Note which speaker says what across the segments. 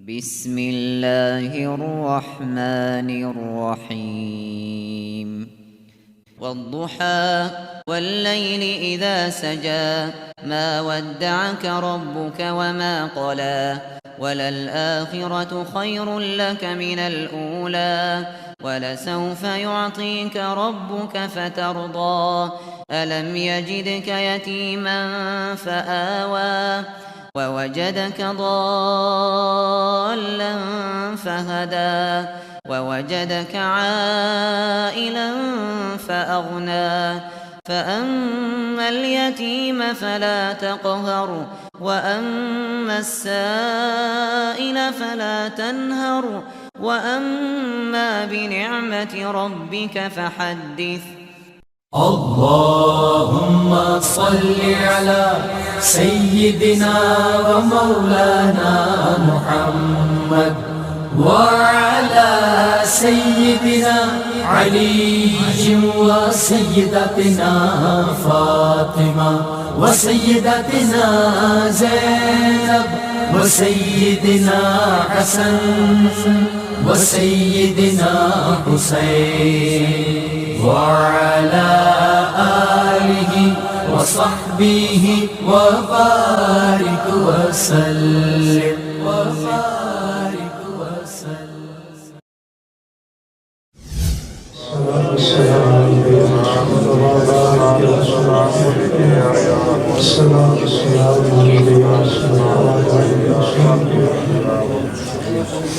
Speaker 1: بسم اللہ الرحمن الرحیم والضحى والليل إذا سجى ما ودعك ربك وما قلى وللآخرة خير لك من الأولى ولسوف يعطيك ربك فترضى ألم يجدك يتيما فآوى ووجدك ضالا فهدى ووجدك عائلا فأغنى فأما اليتيم فلا تقهر وأما السائل فلا تنهر وأما بنعمة ربك فحدث
Speaker 2: اللهم صل على سيدنا ومولانا محمد وعلى سيدنا علي وسيدتنا فاطمة وسيدتنا زينب وسيدنا حسن وسيدنا حسين وعلى آله وصحبه وبارك وسلم وبارك وسلم.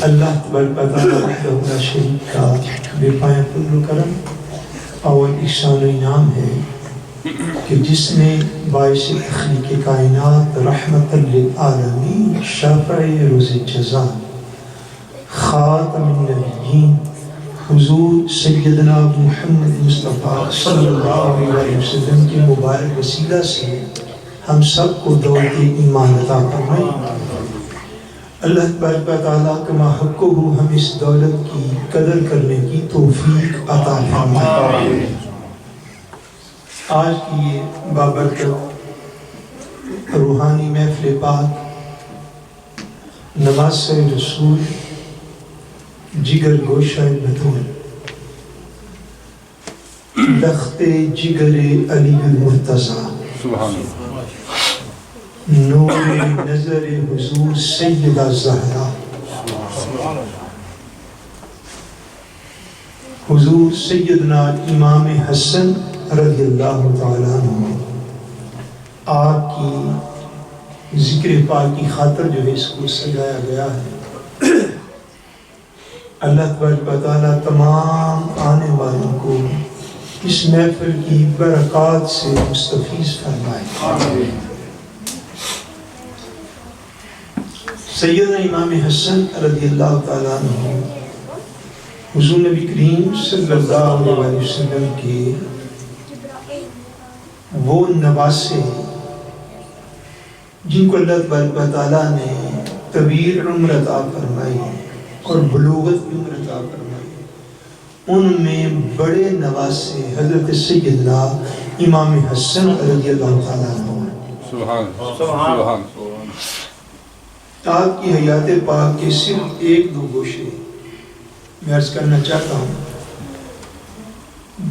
Speaker 3: اللہ تبارک و تعالی وحدہ لا شریک کا بے پایہ فضل و کرم اور احسان و انعام ہے کہ جس نے باعث تخلیق کائنات رحمت للعالمین شافع روز جزا خاتم النبیین حضور سیدنا محمد مصطفیٰ صلی اللہ علیہ وسلم کے مبارک وسیلہ سے ہم سب کو دولت ایمان عطا فرمائے. اللہ تبارک و تعالیٰ کما حقہ ہم اس دولت کی قدر کرنے کی توفیق عطا فرمائے. آج کی یہ بابرکت روحانی محفل پاک نماز رسول جگر گوشہ بطول لخت جگر علی المرتضی نور نظر حضور سیدہ زہرا حضور سیدنا امام حسن رضی اللہ تعالیٰ عنہ آپ کی ذکر پاک کی خاطر جو ہے اس کو سجایا گیا ہے. اللہ تبارک و تعالیٰ تمام آنے والوں کو اس محفل کی برکات سے مستفیض فرمائے. سیدنا امام حسن رضی اللہ تعالیٰ عنہ حضور نبی کریم صلی اللہ علیہ وسلم کے وہ نواسے جن کو اللہ تبارک و تعالیٰ نے طویل عمر عطا فرمائی اور بلوغت کی عمر عطا فرمائی. ان میں بڑے نواسے حضرت سیدنا امام حسن رضی اللہ تعالیٰ عنہ. سبحان آپ کی حیات پاک کے صرف ایک دو گوشے میں عرض کرنا چاہتا ہوں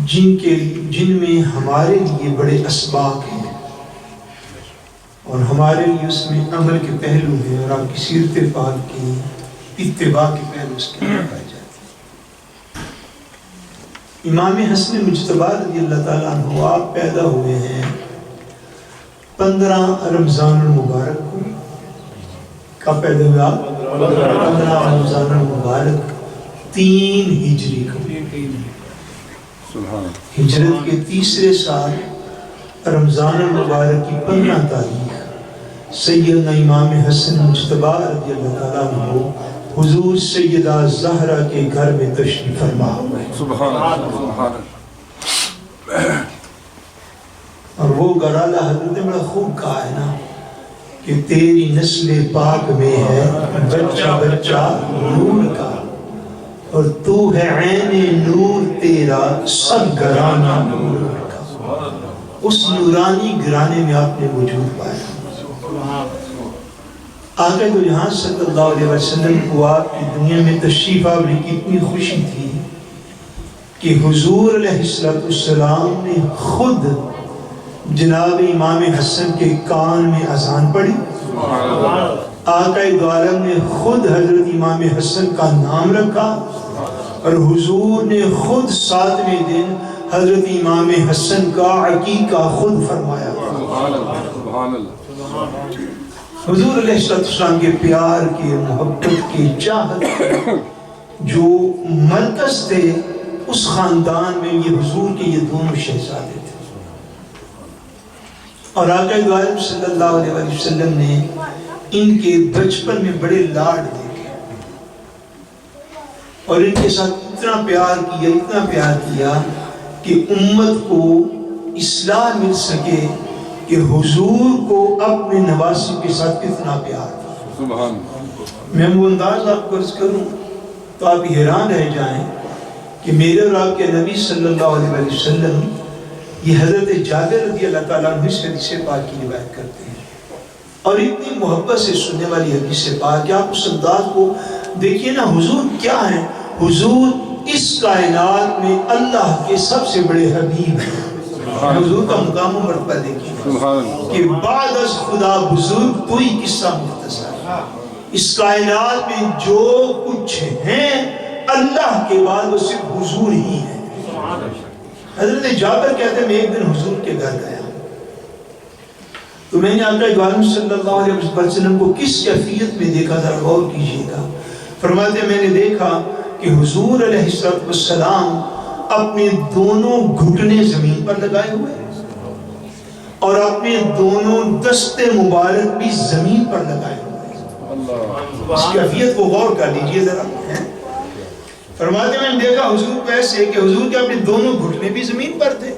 Speaker 3: جن میں ہمارے لیے بڑے اسباق ہیں اور ہمارے لیے اس میں عمل کے پہلو ہیں اور آپ کی سیرت پاک کی اتباع کے پہلو اس کے اندر پائے جاتے ہیں. امام حسن مجتبی رضی اللہ تعالیٰ عنہ آپ پیدا ہوئے ہیں 15 رمضان المبارک کو. کب پیدا ہوئے آپ؟ 15 رمضان المبارک 3 ہجری کو. ہجرت کے تیسرے سال رمضان المبارک کی 15 تاریخ سیدنا امام حسن مجتبی رضی اللہ تعالیٰ عنہ حضور سیدہ زہرا کے گھر میں تشریف فرما ہوئے. اور وہ گھرالہ حضرت نے بڑا خوب کہا ہے نا کہ تیری نسل پاک میں ہے بچہ بچہ نور کا اور تو ہے عین نور تیرا سب گھرانہ نور کا. اس نورانی گھرانے میں آپ نے وجود پایا. آقا دو جہاں صلی اللہ علیہ وسلم کو آپ کی دنیا میں تشریف آوری کی اتنی خوشی تھی کہ حضور علیہ السلام نے خود جناب امام حسن کے کان میں اذان پڑھی. آقا دو عالم نے خود حضرت امام حسن کا نام رکھا اور حضور نے خود 7ویں دن حضرت امام حسن کا عقیقہ خود فرمایا. حضور علیہ السلام کے پیار کے محبت کے چاہت جو مرکز تھے اس خاندان میں یہ حضور کے یہ دونوں شہزادے تھے. اور آقا دو عالم صلی اللہ علیہ وسلم نے ان کے بچپن میں بڑے لاڈ دیکھے اور ان کے ساتھ اتنا پیار کیا کہ امت کو اصلاح مل سکے کہ حضور کو اپنے نواسی کے ساتھ کتنا پیار تھا. سبحان. میں وہ انداز آپ کو عرض کروں تو آپ حیران رہ جائیں کہ میرے اور آپ کے نبی صلی اللہ علیہ وسلم یہ حضرت جابر رضی اللہ تعالیٰ عنہ سے حدیث پاک کی روایت کرتے ہیں اور اتنی محبت سے سننے والی حدیث پاک کہ آپ اس انداز کو دیکھیے نا. حضور کیا ہیں؟ حضور اس کائنات میں اللہ کے سب سے بڑے حبیب ہیں. حضور کا مقام و مرتبہ دیکھیے کہ بعد از خدا بزرگ تو ہی قصہ مختصر. اس کائنات میں جو کچھ ہیں اللہ کے بعد وہ صرف حضور ہی ہے. حضرت جابر کہتے ہیں میں ایک دن حضور کے گھر گیا تو میں نے آقا دو عالم صلی اللہ علیہ وسلم کو کس کیفیت میں دیکھا ذرا غور کیجیے گا. فرماتے ہیں میں نے دیکھا کہ حضور علیہ السلام اپنے دونوں گھٹنے زمین پر لگائے ہوئے اور اپنے دونوں دستے مبارک بھی زمین پر لگائے ہوئے. اس کیفیت کو غور کر لیجیے ذرا. فرماتے میں نے دیکھا حضور کو ایسے کہ حضور کے اپنے دونوں گھٹنے بھی زمین پر تھے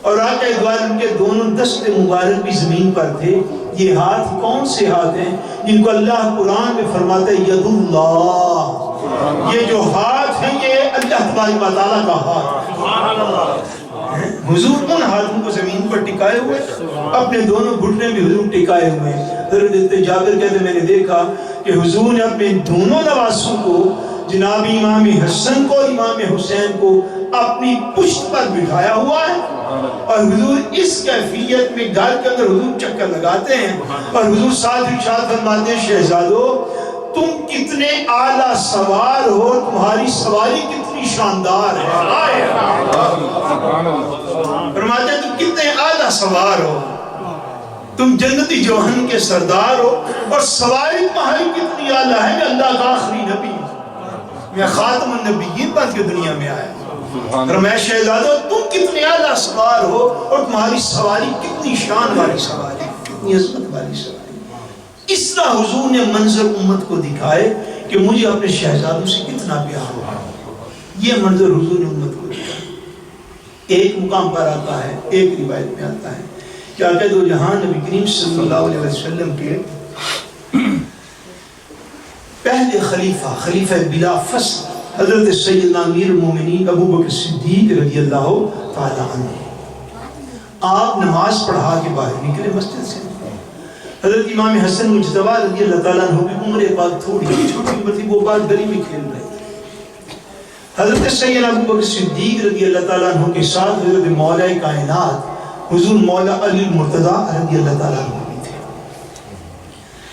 Speaker 3: اور آقا دو عالم کے دونوں دستے مبارک بھی زمین پر تھے. یہ ہاتھ کون سے ہاتھ ہیں جن کو اللہ قرآن میں فرماتا ہے ید اللہ. یہ جو ہاتھ ہیں یہ اللہ تبارک و تعالیٰ کا ہاتھ. حضور ان ہاتھوں کو زمین پر ٹکائے ہوئے اپنے دونوں گھٹنے بھی حضور ٹکائے ہوئے. حضرت جابر کہتے میں نے دیکھا کہ حضور نے اپنے دونوں نواسوں کو جناب امام حسن کو امام حسین کو اپنی پشت پر بٹھایا ہوا ہے اور حضور اس کیفیت میں گھر کے اندر حضور چکر لگاتے ہیں اور حضور ساتھ ارشاد فرماتے ہیں شہزادو تم کتنے اعلیٰ سوار ہو, تمہاری سواری کتنی شاندار ہے. فرماتے ہیں تم کتنے اعلیٰ سوار ہو, تم جنتی جوہن کے سردار ہو اور سواری تمہاری کتنی اعلیٰ ہے. میں اللہ کا آخری نبی, میں خاتم النبیین بن کے دنیا میں آیا. فرمایا شہزادو تم کتنے اعلیٰ سوار ہو اور تمہاری سواری کتنی شان والی سواری, کتنی عظمت والی سواری. اس طرح حضور نے منظر امت کو دکھائے کہ مجھے اپنے شہزادوں سے کتنا پیار ہوا. یہ منظر حضور نے امت کو دکھایا. ایک مقام پر آتا ہے, ایک روایت میں آتا ہے کہ آقا دو جہاں نبی کریم صلی اللہ علیہ وسلم کے پہلے خلیفہ بلا فصل حضرت سیدنا امیر المومنین ابو بکر صدیق رضی اللہ تعالیٰ عنہ, آپ نماز پڑھا کے باہر نکلے مسجد سے. حضرت امام حسن مجتبی رضی اللہ تعالیٰ عنہ کی عمر پاک تھوڑی چھوٹی عمر تھی, وہ بات گلی میں کھیل رہے تھے. حضرت سیدنا ابو بکر صدیق رضی اللہ تعالیٰ عنہ کے ساتھ حضرت مولا کائنات حضور مولا علی مرتضیٰ رضی اللہ تعالیٰ عنہ بھی تھے.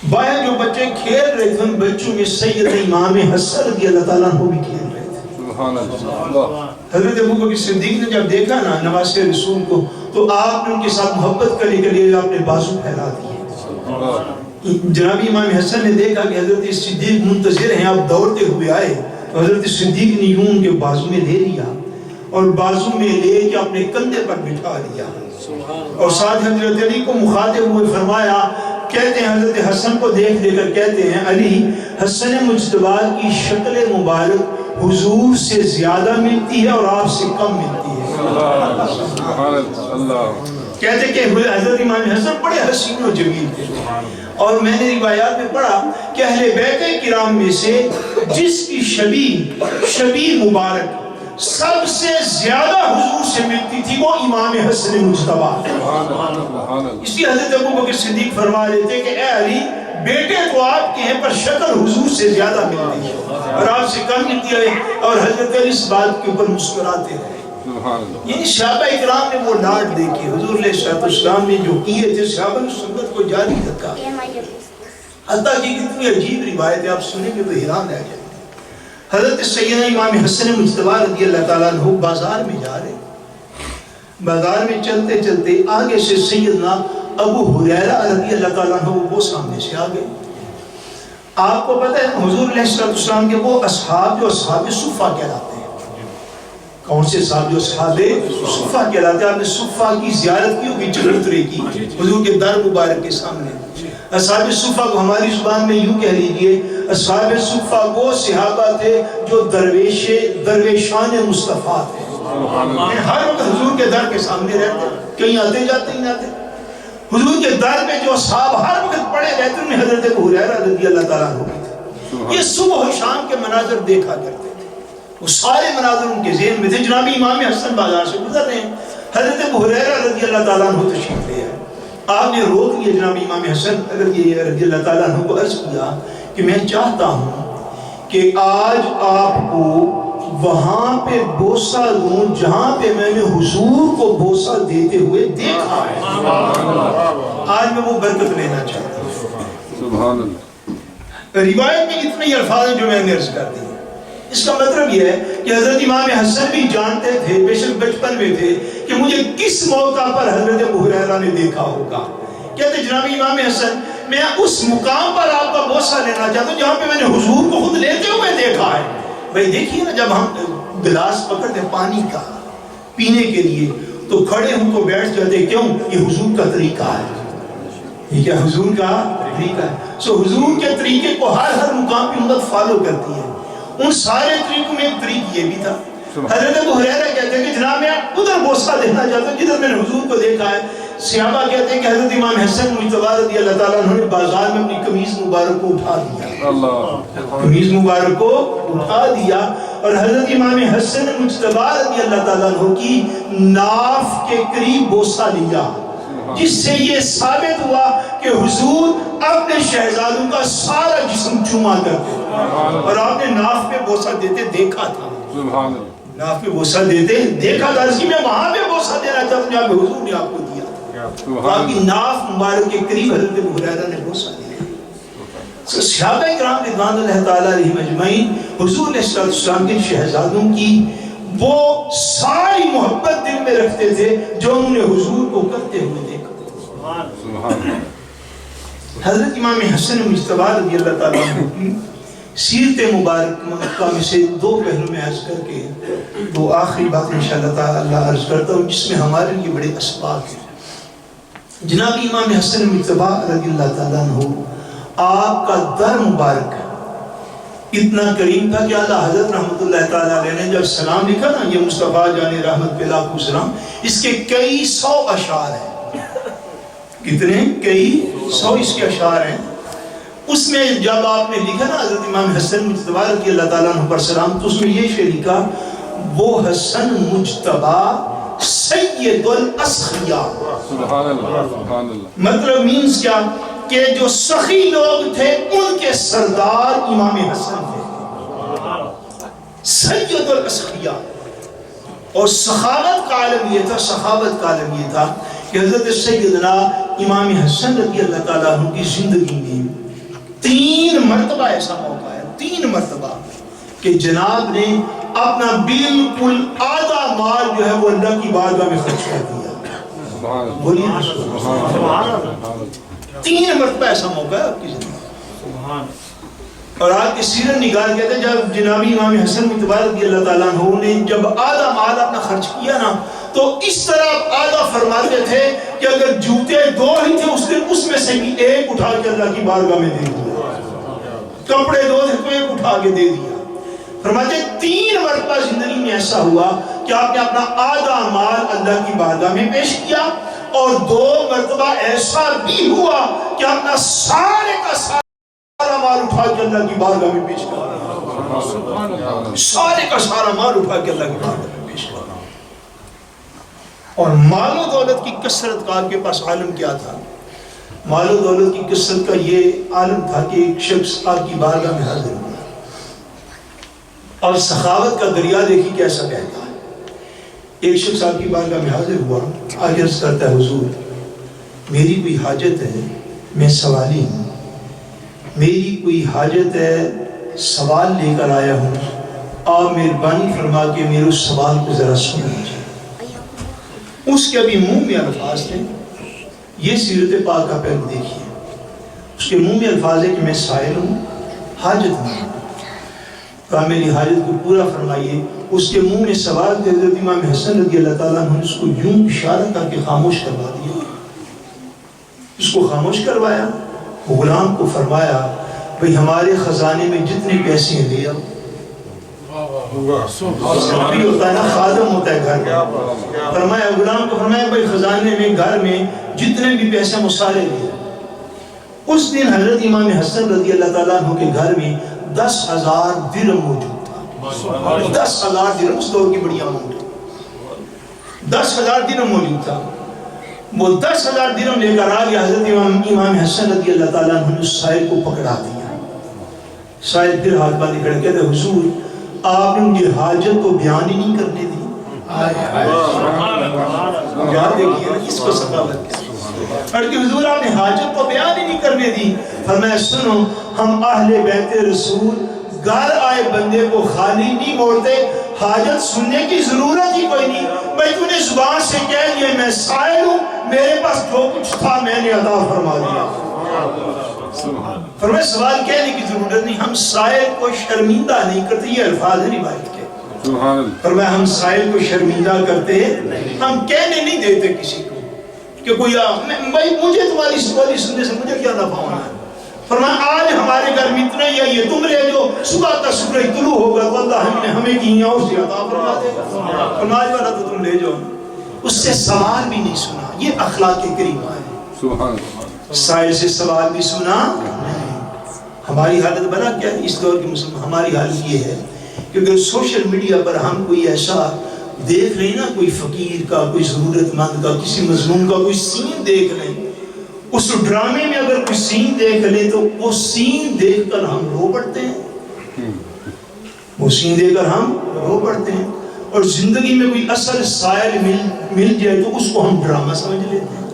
Speaker 3: باہر جو بچے کھیل رہے تھے ان بچوں میں سید امام حسن رضی اللہ تعالیٰ عنہ بھی کھیل رہے تھے. سبحان اللہ. حضرت ابو بکر صدیق نے جب دیکھا نا نواسے رسول کو تو آپ نے ان کے ساتھ محبت کرنے کے لیے اپنے بازو پھیلا دیے. جناب امام حسن نے دیکھا کہ حضرت صدیق منتظر ہیں, آپ دوڑتے ہوئے آئے تو حضرت صدیق نے یوں ان کے بازو میں لے لیا اور بازو میں لے کے اپنے کندھے پر بٹھا لیا اور ساتھ حضرت علی کو مخاطب ہوئے فرمایا, کہتے ہیں حضرت حسن کو دیکھ دے کر کہتے ہیں علی حسن مجتبی کی شکل مبارک حضور سے زیادہ ملتی ہے اور آپ سے کم ملتی ہے. کہتے کہ حضرت امام حسن بڑے حسین و جمیل تھے اور میں نے روایات میں پڑھا کہ اہل بیت کرام میں سے جس کی شبیہ مبارک سب سے زیادہ حضور سے ملتی تھی وہ امام حسن مجتبی. اسی حضرت ابو بکر صدیق فرما رہے تھے کہ اے علی بیٹے تو آپ کے ہیں پر شکل حضور سے زیادہ ملتی ہے اور آپ سے کم ملتی ہے. اور حضرت علی اس بات کے اوپر مسکراتے رہے. یعنی صحابہ اکرام نے وہ لاڈ دیکھی حضور علیہ السلام نے جو کیے تھے صحابہ نے سنت کو جاری رکھا. حتیٰ کہ کتنی عجیب روایت ہے آپ سنیں گے تو حیران رہ جائیں گے. حضرت سیدنا امام حسن مجتبی رضی اللہ تعالیٰ عنہ بازار میں جا رہے. بازار میں چلتے چلتے آگے سے سیدنا ابو ہریرہ رضی اللہ تعالیٰ عنہ وہ سامنے سے آگئے. آپ کو پتہ ہے حضور علیہ السلام کے وہ اصحاب جو اصحاب صفہ کہلاتے ہیں. کون سے صحاب جو اصحاب صفہ کہلاتے ہیں؟ آپ نے صفہ کی زیارت کی ہوگی چلترے کی حضور کے در مبارک کے سامنے. اصحاب صفہ کو ہماری زبان میں یوں کہہ لیجئے اصحاب صفہ وہ صحابہ تھے جو درویشان مصطفیٰ تھے. ہر وقت حضور کے در کے سامنے رہتے کہیں آتے جاتے ہی نہ آتے. حضور کے در پہ جو اصحاب ہر وقت پڑے رہتے ان میں حضرت ابو ہریرہ رضی اللہ تعالیٰ عنہ تھے. یہ صبح و شام کے مناظر دیکھا کرتے تھے. وہ سارے مناظر ان کے ذہن میں تھے. جناب امام حسن بازار سے گزر رہے ہیں حضرت ابو ہریرہ رضی اللہ تعالیٰ عنہ تشریف لے آئے. آپ نے روک لیا جناب امام حسن رضی اللہ تعالیٰ عنہ کو عرض کیا کہ میں چاہتا ہوں کہ آج آپ کو وہاں پہ بوسہ دوں جہاں پہ میں نے حضور کو بوسہ دیتے ہوئے دیکھا ہے. آج میں وہ برکت لینا چاہتا ہوں. سبحان اللہ. روایت میں اتنے الفاظ ہیں جو میں نے عرض کر دی. اس کا مطلب یہ ہے کہ حضرت امام حسن بھی جانتے تھے بے شک بچپن میں تھے کہ مجھے کس موقع پر حضرت ابو ہریرہ نے دیکھا ہوگا. کہتے جناب امام حسن میں اس مقام پر آپ کا بوسہ لینا چاہتا ہوں جہاں پہ میں نے حضور کو خود لیتے ہوئے دیکھا ہے. بھئی دیکھیے نا جب ہم گلاس پکڑتے پانی کا پینے کے لیے تو کھڑے ہوں کو بیٹھ جاتے. کیوں؟ یہ حضور کا طریقہ ہے. یہ کیا حضور کا طریقہ ہے. سو حضور کے طریقے کو ہر مقام پہ امت فالو کرتی ہے. ان سارے طریقوں میں ایک طریق یہ بھی تھا. حضرت ابو ہریرہ کہتے ہیں کہ جناب میں ادھر بوسہ دینا چاہتا ہوں جدھر میں نے حضور کو دیکھا ہے. صحابہ کہتے ہیں کہ حضرت امام حسن مجتبی رضی اللہ تعالیٰ عنہ نے بازار میں اپنی قمیض مبارک کو اٹھا دیا. قمیض مبارک کو اٹھا دیا اور حضرت امام حسن مجتبی رضی اللہ تعالیٰ عنہ کی ناف کے قریب بوسہ لیا جس سے یہ ثابت ہوا کہ حضور اپنے شہزادوں کا سارا جسم چوما کرتے اور آپ نے ناف پہ بوسہ دیتے دیکھا تھا. ناف پہ بوسہ دیتے دیکھا تھا. اس کی میں وہاں پہ بوسہ دینا چاہتا ہوں جہاں پہ حضور نے آپ کو دیا. آپ کی ناف مبارک کے قریب حضرت ابو ہریرہ نے بوسہ دیا. صحابہ کرام رضوان اللہ تعالیٰ علیہم اجمعین حضور علیہ السلام کے شہزادوں کی وہ ساری محبت دل میں رکھتے تھے جو انہوں نے حضور کو کرتے ہوئے دیکھا. حضرت امام حسن مجتبی رضی اللہ تعالیٰ عنہ کی سیرت مبارک میں سے دو پہلو میں عرض کر کے وہ آخری بات انشاءاللہ تعالی عرض کرتا ہوں جس میں ہمارے لیے بڑے اسباق ہیں. جناب امام حسن مجتبی رضی اللہ تعالیٰ عنہ آپ کا در مبارک اتنا کریم تھا کہ اعلیٰ حضرت رحمت اللہ تعالیٰ علیہ نے جب سلام لکھا نا یہ مصطفیٰ جان رحمت پہ لاکھوں سلام اس کے کئی سو اشعار ہیں. کتنے؟ کئی سو اس کے اشعار ہیں. اس میں جب آپ نے لکھا نا حضرت امام حسن مجتبی رضی اللہ تعالیٰ عنہ پر سلام تو اس میں یہ شعر لکھا وہ حسن مجتبی سید الاسخیاء. مطلب مینز کیا کہ جو سخی لوگ تھے ان کے سردار امام حسن تھے سید الاسخیاء. اور سخاوت کا عالم یہ تھا کہ حضرت سیدنا امام حسن رضی اللہ تعالیٰ عنہ کی زندگی میں 3 مرتبہ ایسا موقع ہے 3 مرتبہ کہ جناب نے اپنا بالکل آدھا مال جو ہے وہ اللہ کی بارگاہ میں خرچ کر دیا. بولیے 3 مرتبہ ایسا موقع ہے آپ کی زندگی. اور آپ کے سیرت نگار کہتے ہیں جب جنابی امام حسن مجتبی رضی اللہ تعالیٰ عنہ نے جب آدھا مال اپنا خرچ کیا نا تو اس طرح آدھا فرماتے تھے کہ اگر جوتے 2 ہی تھے اس نے اس میں سے بھی 1 اٹھا کے اللہ کی بارگاہ میں دے دیا. کپڑے 2 تھے تو 1 اٹھا کے دے دیا. فرماتے 3 مرتبہ زندگی میں ایسا ہوا کہ آپ نے اپنا آدھا مال اللہ کی بارگاہ میں پیش کیا اور 2 مرتبہ ایسا بھی ہوا کہ اپنا سارے کا سارا مال اٹھا کے اللہ کی بارگاہ میں پیش کیا. سارے کا سارا مال اٹھا کے اللہ کی بارگاہ میں پیش کیا. اور مال و دولت کی کثرت کا آپ کے پاس عالم کیا تھا. مال و دولت کی کثرت کا یہ عالم تھا کہ ایک شخص آپ کی بارگاہ میں حاضر ہوا اور سخاوت کا دریا دیکھی کیسا بہتا ہے. ایک شخص آپ کی بارگاہ میں حاضر ہوا، عرض کرتا ہے حضور میری کوئی حاجت ہے، میں سوالی ہوں، میری کوئی حاجت ہے، سوال لے کر آیا ہوں، آپ مہربانی فرما کے میرے اس سوال کو ذرا سن لیجیے. اس کے ابھی منہ میں الفاظ تھے، یہ سیرت پاک کا پہلو دیکھیے. اس کے منہ میں الفاظ ہے کہ میں سائل ہوں، حاجت میں ہوں، کہا میری حاجت کو پورا فرمائیے. اس کے منہ میں سوال تھے. حضرت امام حسن رضی اللہ تعالیٰ عنہ نے اس کو یوں اشارہ کر کے خاموش کروا دیا. اس کو خاموش کروایا. غلام کو فرمایا بھئی ہمارے خزانے میں جتنے پیسے ہیں لے آؤ. بھی ہوتا ہے نا، خادم ہوتا ہے گھر میں. فرمایا غلام کو فرمایا بھئی خزانے میں گھر میں جتنے بھی پیسے مسارے لے. اس دن حضرت امام حسن رضی اللہ تعالیٰ عنہ کے گھر میں 10,000 درہم موجود تھا. 10,000 درہم اس دور کی بڑی اماؤنٹ ہے. 10,000 درہم موجود تھا. وہ 10,000 درہم لے کر آ گیا. حضرت امام حسن رضی اللہ تعالیٰ عنہ نے اس سائل کو پکڑا دیا. سائل پھر ہاتھ باندھے کھڑے کہتے حضور آپ نے مجھے حاجت کو بیان ہی نہیں کرنے دی. یاد دیکھیے نا اس کو سخاوت کیا. اور کہ حضور آپ نے حاجت کو بیان ہی نہیں کرنے دی. فرمایا سنو ہم اہل بیت رسول گھر آئے بندے کو خالی نہیں موڑتے. حاجت سننے کی ضرورت ہی کوئی نہیں. بھائی تو نے زبان سے کہہ دیا میں سائل ہوں، میرے پاس جو کچھ تھا میں نے عطا فرما دیا. فرمایا سوال کہنے کی ضرورت نہیں. ہم سائل کو شرمندہ نہیں کرتے. یہ الفاظ ہے روایت کے. فرمایا ہم سائل کو شرمندہ کرتے، ہم کہنے نہیں دیتے کسی کو کہ کوئی بھائی مجھے تمہاری سوالی سننے سے مجھے کیا نفع ہونا ہے. فرمایا آج ہمارے گھر میں اتنا ہی ہے، تم رہے جو صبح کا سورج طلوع ہوگا تو اللہ ہمیں کی یہاں اسے عطا فرما دے گا. فرمایا والا تو تم لے جاؤ. اس سے سوال بھی نہیں سنا. یہ اخلاق کریمہ ہے. سائل سے سوال بھی سنا. ہماری حالت بنا کیا ہے اس دور کے مسلمان؟ ہماری حالت یہ ہے کہ اگر سوشل میڈیا پر ہم کوئی ایسا دیکھ لیں نا، کوئی فقیر کا، کوئی ضرورت مند کا، کسی مظلوم کا کوئی سین دیکھ لیں، اس ڈرامے میں اگر کوئی سین دیکھ لیں تو وہ سین دیکھ کر ہم رو پڑتے ہیں. وہ سین دیکھ کر ہم رو پڑتے ہیں. اور زندگی میں کوئی اصل سائل مل جائے تو اس کو ہم ڈرامہ سمجھ لیتے ہیں.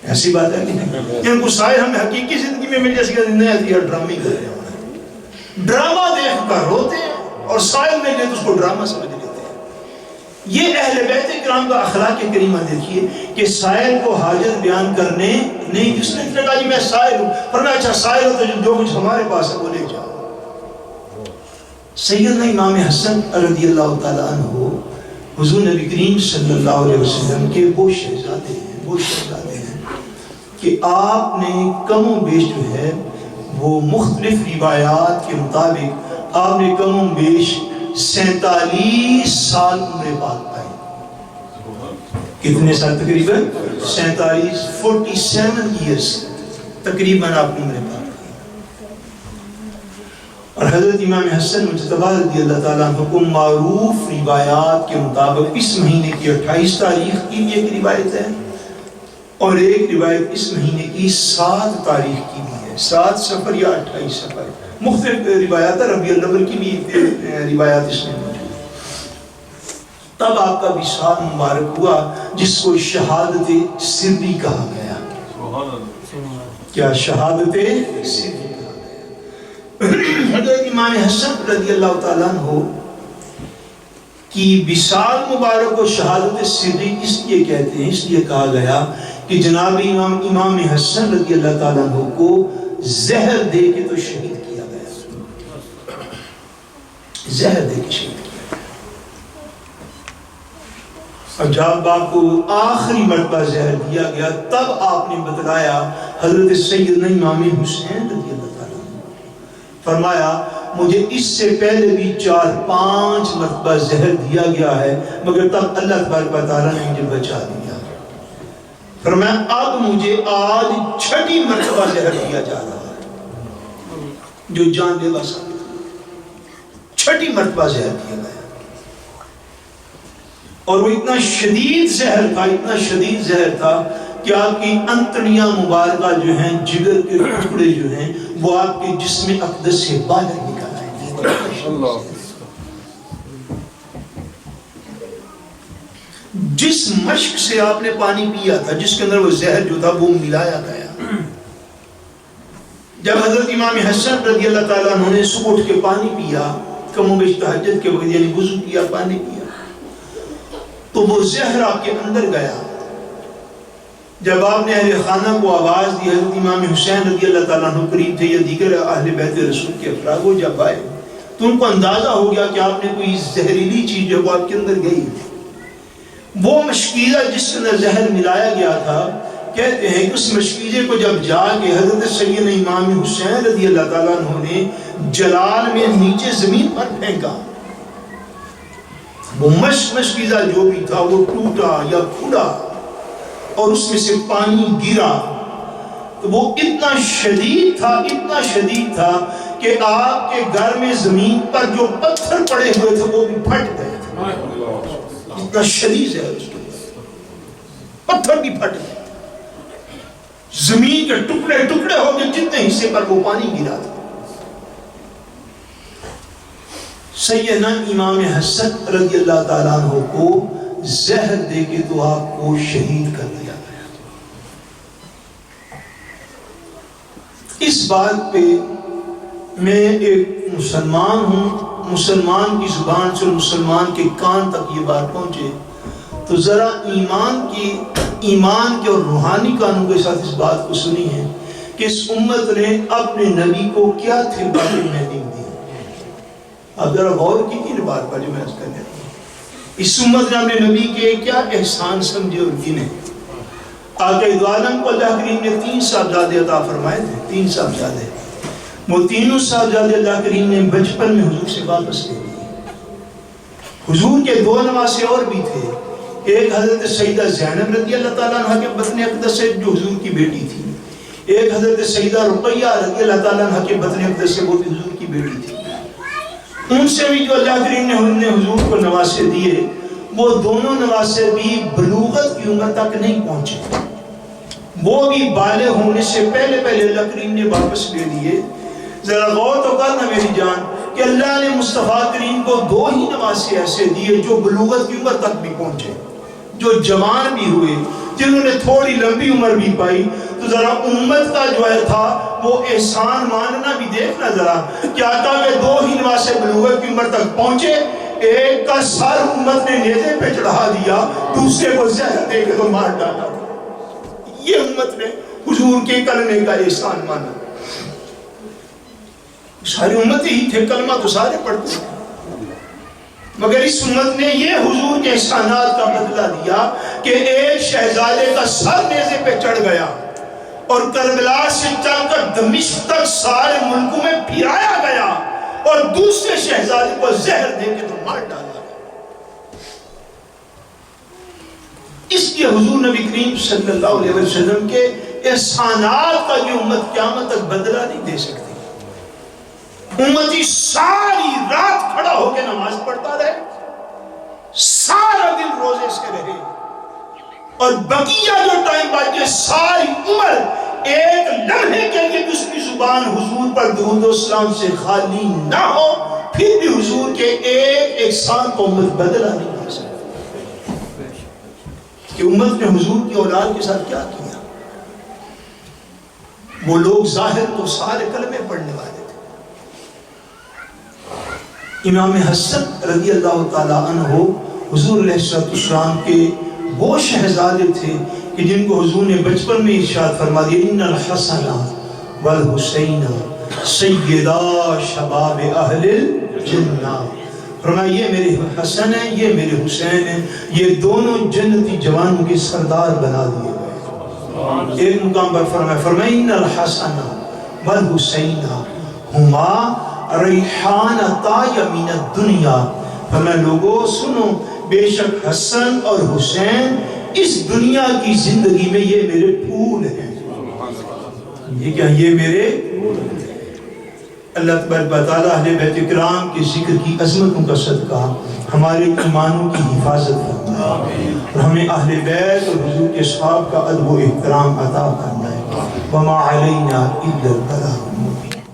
Speaker 3: ایسی بات ہے کہ نہیں؟ یعنی کوئی سائل ہمیں حقیقی زندگی میں مل جائے کہ نہیں ہے ڈرامے کر رہے ہیں. ڈرامہ دیکھ کر روتے ہیں اور سائل مل جائے تو اس کو ڈرامہ سمجھ لیتے ہیں. یہ اہل بیت کرام کا اخلاق کریمہ دیکھیے کہ سائل کو حاجت بیان کرنے نہیں. جس نے کہا جی میں سائل ہوں، فرمایا اچھا سائل ہو تو جو کچھ ہمارے پاس ہے وہ لے جاؤ. سیدنا امام حسن رضی اللہ تعالیٰ عنہ حضور نبی کریم صلی اللہ علیہ وسلم کے وہ شہزادے ہیں کہ آپ نے کم و بیش جو ہے وہ مختلف روایات کے مطابق آپ نے کم و بیش 47 سال عمر پاک پائے. کتنے سال؟ تقریباً 47 ایئرس تقریباً آپ نے عمر پاک. اور حضرت امام حسن مجتبی رضی اللہ تعالیٰ عنہ کو معروف روایات کے مطابق اس مہینے کی 28 تاریخ کی بھی ایک روایت ہے اور ایک روایت اس مہینے کی 7 تاریخ کی بھی ہے. 7 سفر یا 28 سفر مختلف روایات. ربیع الاول کی بھی روایات اس میں موجود. تب آپ کا وصال مبارک ہوا جس کو شہادت سری کہا گیا. کیا شہادت سری؟ حضرت امام حسن رضی اللہ تعالیٰ عنہ کی وصال مبارک کو شہادت سری اس لیے کہتے ہیں، اس لیے کہا گیا کہ جناب امام حسن رضی اللہ تعالیٰ عنہ کو زہر دے کے تو شہید کیا گیا. زہر دے کے شہید کیا. اور جب آپ کو آخری مرتبہ زہر دیا گیا تب آپ نے بتلایا حضرت سیدنا امام حسین رضی اللہ تعالیٰ عنہ. فرمایا مجھے اس سے پہلے بھی 4-5 مرتبہ زہر دیا گیا ہے مگر تب اللہ تبارک و تعالیٰ نے مجھے بچا دیا. فرمایا اب مجھے آج 6ٹھی مرتبہ زہر دیا جا رہا ہے جو جان لیوا ثابت ہے. 6ٹھی مرتبہ زہر دیا گیا اور وہ اتنا شدید زہر تھا، اتنا شدید زہر تھا کہ آپ کی انتڑیاں مبارکہ جو ہیں، جگر کے ٹکڑے جو ہیں، وہ آپ کے جسم اقدس سے باہر نکل آئے. جس مشک سے آپ نے پانی پیا تھا، جس کے اندر وہ زہر جو تھا وہ ملایا گیا. جب حضرت امام حسن رضی اللہ تعالیٰ عنہ نے صبح اٹھ کے پانی پیا، کم و بیش تہجد کے وقت، یعنی وضو کیا، پانی پیا، تو وہ زہر آپ کے اندر گیا. جب آپ نے اہل خانہ کو آواز دی، حضرت امام حسین رضی اللہ تعالیٰ عنہ قریب تھے یا دیگر اہل بیت رسول کے افراد، وہ جب آئے تو ان کو اندازہ ہو گیا کہ آپ نے کوئی زہریلی چیز جو آپ کے اندر گئی. وہ مشکیزہ جس کے اندر زہر ملایا گیا تھا، کہتے ہیں کہ اس مشکیزے کو جب جا کے حضرت سیدنا امام حسین رضی اللہ تعالیٰ عنہ نے جلال میں نیچے زمین پر پھینکا، وہ مشکیزہ جو بھی تھا وہ ٹوٹا یا پھوڑا اور اس میں سے پانی گرا. تو وہ اتنا شدید تھا کہ آپ کے گھر میں زمین پر جو پتھر پڑے ہوئے تھے وہ بھی پھٹ گئے تھے. اتنا شدید ہے، اس کے پتھر بھی پھٹ گئے، زمین کے ٹکڑے ٹکڑے ہو گئے جتنے حصے پر وہ پانی گرا تھا. سیدنا امام حسن رضی اللہ تعالیٰ عنہ کو زہر دے کے تو آپ کو شہید کر دیا گیا. اس بات پہ میں ایک مسلمان ہوں، مسلمان کی زبان سے مسلمان کے کان تک یہ بات پہنچے تو ذرا ایمان کے اور روحانی کانوں کے ساتھ اس بات کو سنی ہے کہ اس امت نے اپنے نبی کو کیا تھربات محدود دی. اب ذرا غور کیجیے بات پر جو میں عرض کرنے رہا ہوں. اس امت نے اپنے نبی کے کیا احسان سمجھے اور گنے. آقا دو عالم کو اللہ کریم نے 3 صاحبزادے عطا فرمائے تھے، 3 صاحبزادے. وہ تینوں صاحبزادے اللہ کریم نے بچپن میں حضور سے واپس لے لیے. حضور کے 2 نواسے اور بھی تھے. ایک حضرت سیدہ زینب رضی اللہ تعالیٰ عنہ کے بطن اقدس سے جو حضور کی بیٹی تھی، ایک حضرت سیدہ رقیہ رضی اللہ تعالیٰ عنہ کے بطن اقدس سے وہ بھی حضور کی بیٹی تھی. ان سے بھی جو اللہ کریم نے حضور کو نواسے دیے، وہ دونوں نواسے بھی بلوغت کی عمر تک نہیں پہنچے. وہ بھی بالغ ہونے سے پہلے اللہ کریم نے واپس لے لیے. ذرا غور تو کرنا میری جان کہ اللہ نے مصطفیٰ کریم کو 2 ہی نواسے ایسے دیے جو بلوغت کی عمر تک بھی پہنچے، جو جوان بھی ہوئے، جنہوں نے تھوڑی لمبی عمر بھی پائی. تو ذرا امت کا جو ہے تھا وہ احسان ماننا بھی دیکھنا ذرا کہ آقا کے 2 ہی نواسے بلوغت کی عمر تک پہنچے. ایک کا سر امت نے نیزے پہ چڑھا دیا، دوسرے کو زہر دے کے تو مار ڈالا. یہ امت نے حضور کے کلمے کا احسان مانا. ساری امت ہی تھے، کلمہ تو سارے پڑھتے ہیں، مگر اس امت نے یہ حضور کے احسانات کا بدلہ دیا کہ ایک شہزادے کا سر نیزے پہ چڑھ گیا اور کربلا سے چل کر دمشق تک سارے ملکوں میں پھرایا گیا، اور دوسرے شہزادے کو زہر دے کے تو مار ڈالا. اس لیے حضور نبی کریم صلی اللہ علیہ وسلم کے احسانات کا یہ امت قیامت تک بدلہ نہیں دے سکتی. امتی ساری رات کھڑا ہو کے نماز پڑھتا رہے، سارا دن روزے سے رہے، اور بقیہ جو ٹائم باقی ساری عمر ایک لمحے کے لیے اس کی زبان حضور پر درود و سلام سے خالی نہ ہو، پھر بھی حضور کے ایک احسان کو امت بدلہ نہیں دے سکتی. کہ امت نے حضور کی اولاد کے ساتھ کیا کیا. وہ لوگ ظاہر تو سارے کلمے پڑھنے والے تھے. امام حسن رضی اللہ تعالیٰ عنہ حضور علیہ السلام کے وہ شہزادے تھے کہ جن کو حضور نے بچپن میں ارشاد فرما دیا، ان الحسن والحسین سیدا شباب اہل الجنہ. فرمایا یہ میرے حسن ہیں، یہ میرے حسین ہیں، یہ دونوں جنتی جوانوں کے سردار بنا دیے گئے. ایک مقام پر فرمایا ان الحسن والحسین ہما ریحانتا یمین الدنیا. فرمایا لوگوں سنو، بے شک حسن اور حسین اس دنیا کی زندگی میں یہ میرے پھول ہیں. یہ کیا؟ یہ میرے پھول ہیں. اللہ تبارک و تعالیٰ اہل بیت کرام کے ذکر کی عظمتوں کا صدقہ ہمارے ایمانوں کی حفاظت فرمائے. فرمائے اور ہمیں اہل بیت اور حضور کے اصحاب کا ادب و احترام عطا فرمائے وما علینا الا البلاغ المبین